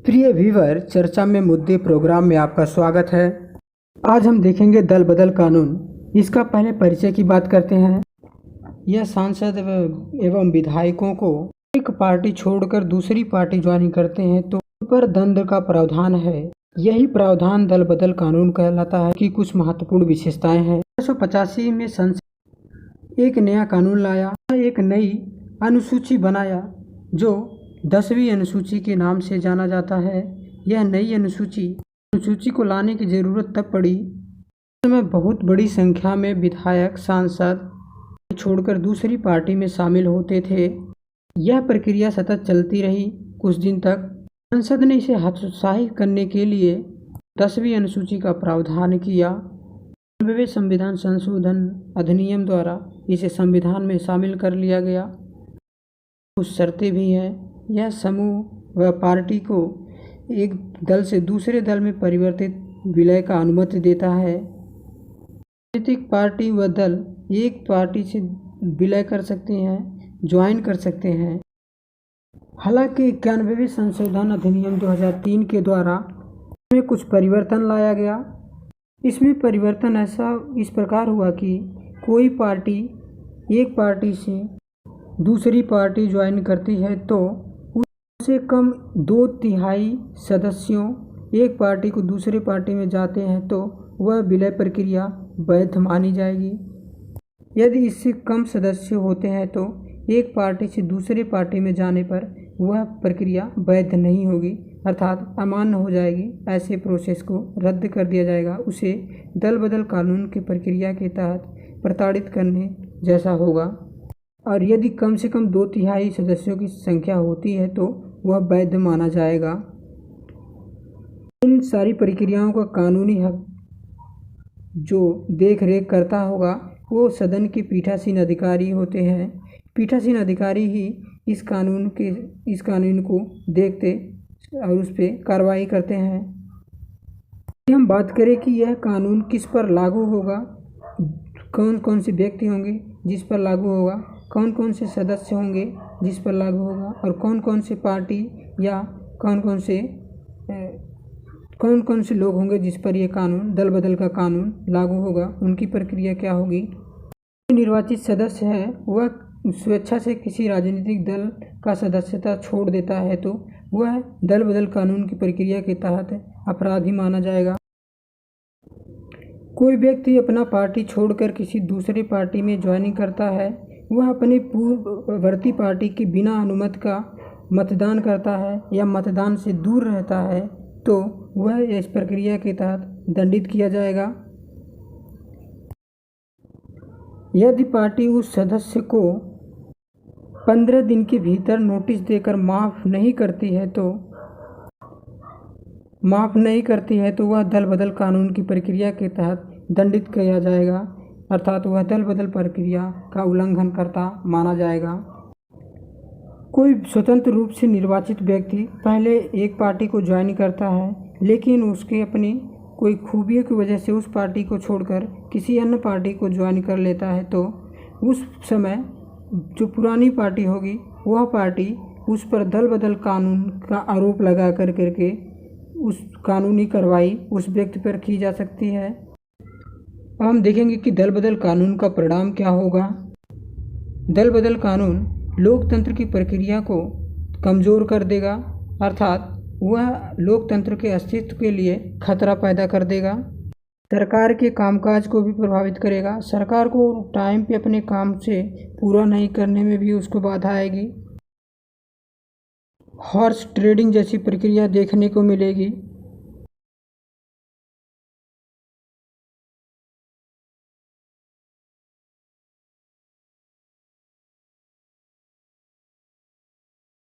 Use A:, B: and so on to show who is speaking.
A: प्रिय व्यूअर, चर्चा में मुद्दे प्रोग्राम में आपका स्वागत है। आज हम देखेंगे दल बदल कानून। इसका पहले परिचय की बात करते हैं। यह सांसद एवं विधायकों को एक पार्टी छोड़कर दूसरी पार्टी ज्वाइन करते हैं तो उन पर दंड का प्रावधान है। यही प्रावधान दल बदल कानून कहलाता है कि कुछ महत्वपूर्ण विशेषताएं हैं। 1985 में संसद एक नया कानून लाया, एक नई अनुसूची बनाया जो 10वीं अनुसूची के नाम से जाना जाता है। यह नई अनुसूची को लाने की जरूरत तब पड़ी समय बहुत बड़ी संख्या में विधायक सांसद छोड़कर दूसरी पार्टी में शामिल होते थे। यह प्रक्रिया सतत चलती रही कुछ दिन तक। संसद ने इसे हतोत्साहित करने के लिए 10वीं अनुसूची का प्रावधान किया। 90वें संविधान संशोधन अधिनियम द्वारा इसे संविधान में शामिल कर लिया गया। कुछ शर्तें भी हैं। यह समूह व पार्टी को एक दल से दूसरे दल में परिवर्तित विलय का अनुमति देता है। राजनीतिक पार्टी व दल एक पार्टी से विलय कर सकते हैं, ज्वाइन कर सकते हैं। हालांकि 91वें संशोधन अधिनियम 2003 के द्वारा इसमें कुछ परिवर्तन लाया गया। इसमें परिवर्तन इस प्रकार हुआ कि कोई पार्टी एक पार्टी से दूसरी पार्टी ज्वाइन करती है तो उससे कम 2/3 सदस्यों एक पार्टी को दूसरी पार्टी में जाते हैं तो वह विलय प्रक्रिया वैध मानी जाएगी। यदि इससे कम सदस्य होते हैं तो एक पार्टी से दूसरी पार्टी में जाने पर वह प्रक्रिया वैध नहीं होगी, अर्थात अमान्य हो जाएगी। ऐसे प्रोसेस को रद्द कर दिया जाएगा। उसे दल बदल कानून की प्रक्रिया के तहत प्रताड़ित करने जैसा होगा। और यदि कम से कम 2/3 सदस्यों की संख्या होती है तो वह वैध माना जाएगा। इन सारी प्रक्रियाओं का कानूनी हक जो देख रेख करता होगा वो सदन के पीठासीन अधिकारी होते हैं। पीठासीन अधिकारी ही इस कानून को देखते और उस पर कार्रवाई करते हैं। हम बात करें कि यह कानून किस पर लागू होगा, कौन कौन से व्यक्ति होंगे जिस पर लागू होगा, कौन कौन से सदस्य होंगे जिस पर लागू होगा, और कौन कौन से पार्टी या कौन कौन से लोग होंगे जिस पर यह कानून दल बदल का कानून लागू होगा, उनकी प्रक्रिया क्या होगी। निर्वाचित सदस्य है वह स्वेच्छा से किसी राजनीतिक दल का सदस्यता छोड़ देता है तो वह दल बदल कानून की प्रक्रिया के तहत अपराधी माना जाएगा। कोई व्यक्ति अपना पार्टी छोड़कर किसी दूसरी पार्टी में ज्वाइनिंग करता है, वह अपनी पूर्ववर्ती पार्टी के बिना अनुमति का मतदान करता है या मतदान से दूर रहता है तो वह इस प्रक्रिया के तहत दंडित किया जाएगा। यदि पार्टी उस सदस्य को 15 दिन के भीतर नोटिस देकर माफ़ नहीं करती है तो वह दल बदल कानून की प्रक्रिया के तहत दंडित किया जाएगा, अर्थात वह दल बदल प्रक्रिया का उल्लंघन करता माना जाएगा। कोई स्वतंत्र रूप से निर्वाचित व्यक्ति पहले एक पार्टी को ज्वाइन करता है लेकिन उसके अपनी कोई खूबियों की वजह से उस पार्टी को छोड़कर किसी अन्य पार्टी को ज्वाइन कर लेता है तो उस समय जो पुरानी पार्टी होगी वह पार्टी उस पर दल बदल कानून का आरोप लगा करके उस कानूनी कार्रवाई उस व्यक्ति पर की जा सकती है। अब हम देखेंगे कि दल बदल कानून का परिणाम क्या होगा। दल बदल कानून लोकतंत्र की प्रक्रिया को कमज़ोर कर देगा, अर्थात वह लोकतंत्र के अस्तित्व के लिए खतरा पैदा कर देगा। सरकार के कामकाज को भी प्रभावित करेगा। सरकार को टाइम पे अपने काम से पूरा नहीं करने में भी उसको बाधा आएगी। हॉर्स ट्रेडिंग जैसी प्रक्रिया देखने को मिलेगी।